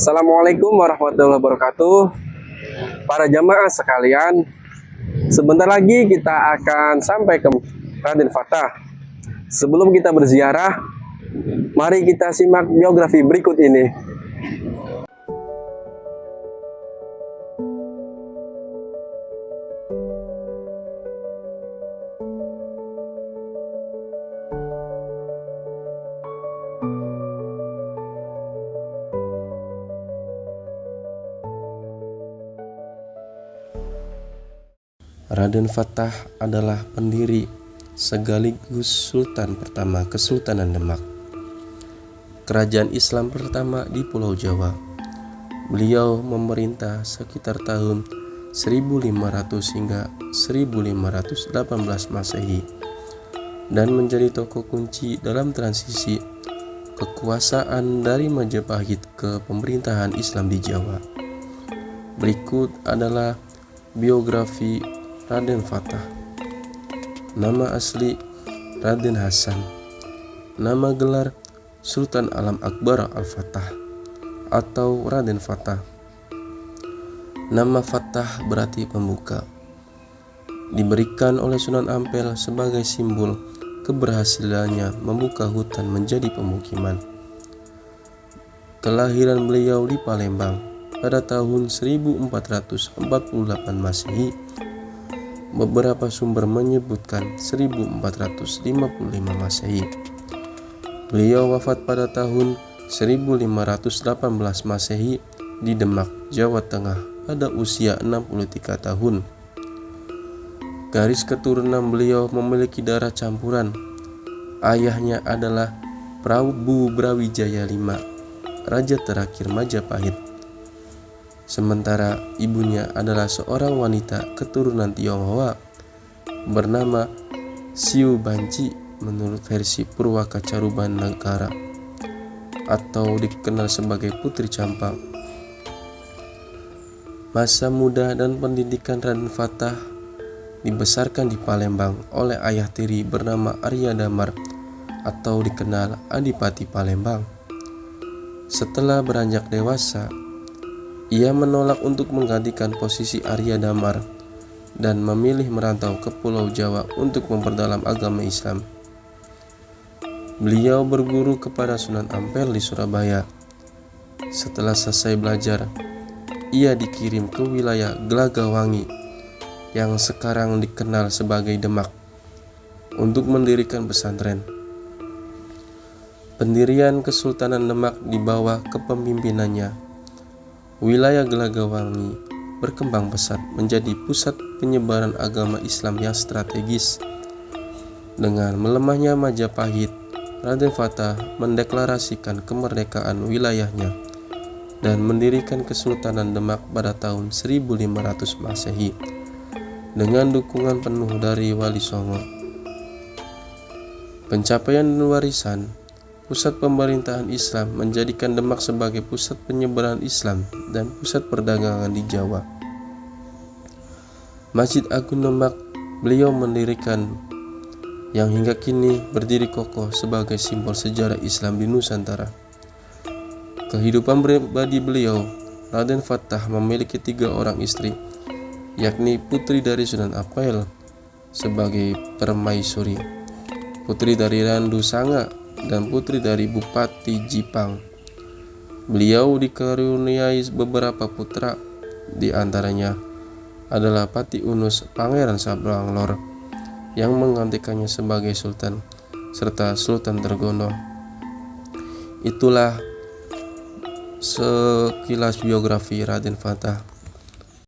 Assalamualaikum warahmatullahi wabarakatuh. Para jamaah sekalian, sebentar lagi kita akan sampai ke Raden Fatah. Sebelum kita berziarah, mari kita simak biografi berikut ini. Raden Fatah adalah pendiri sekaligus sultan pertama Kesultanan Demak, kerajaan Islam pertama di Pulau Jawa. Beliau memerintah sekitar tahun 1500 hingga 1518 Masehi dan menjadi tokoh kunci dalam transisi kekuasaan dari Majapahit ke pemerintahan Islam di Jawa. Berikut adalah biografi Raden Fatah. Nama asli Raden Hasan. Nama gelar Sultan Alam Akbar Al-Fatah atau Raden Fatah. Nama Fatah berarti pembuka. Diberikan oleh Sunan Ampel sebagai simbol keberhasilannya membuka hutan menjadi pemukiman. Kelahiran beliau di Palembang pada tahun 1448 Masehi. Beberapa sumber menyebutkan 1455 Masehi. Beliau wafat pada tahun 1518 Masehi di Demak, Jawa Tengah pada usia 63 tahun. Garis keturunan beliau memiliki darah campuran. Ayahnya adalah Prabu Brawijaya V, raja terakhir Majapahit. Sementara ibunya adalah seorang wanita keturunan Tionghoa bernama Siu Banci menurut versi Purwaka Caruban Negara atau dikenal sebagai Putri Campang. Masa muda dan pendidikan Raden Fatah dibesarkan di Palembang oleh ayah tiri bernama Arya Damar atau dikenal Adipati Palembang. Setelah beranjak dewasa, ia menolak untuk menggantikan posisi Arya Damar dan memilih merantau ke Pulau Jawa untuk memperdalam agama Islam. Beliau berguru kepada Sunan Ampel di Surabaya. Setelah selesai belajar, ia dikirim ke wilayah Glagawangi yang sekarang dikenal sebagai Demak untuk mendirikan pesantren. Pendirian Kesultanan Demak di bawah kepemimpinannya, wilayah Glagawangi berkembang pesat menjadi pusat penyebaran agama Islam yang strategis. Dengan melemahnya Majapahit, Raden Fatah mendeklarasikan kemerdekaan wilayahnya dan mendirikan Kesultanan Demak pada tahun 1500 Masehi dengan dukungan penuh dari Wali Songo. Pencapaian dan warisan pusat pemerintahan Islam menjadikan Demak sebagai pusat penyebaran Islam dan pusat perdagangan di Jawa. Masjid Agung Demak beliau mendirikan yang hingga kini berdiri kokoh sebagai simbol sejarah Islam di Nusantara. Kehidupan pribadi beliau, Raden Fatah memiliki 3 orang istri, yakni putri dari Sunan Ampel sebagai permaisuri, putri dari Randu Sanga, dan putri dari Bupati Jipang. Beliau dikaruniai beberapa putra, di antaranya adalah Pati Unus Pangeran Sablangor yang menggantikannya sebagai sultan, serta Sultan Trenggono. Itulah sekilas biografi Raden Fatah.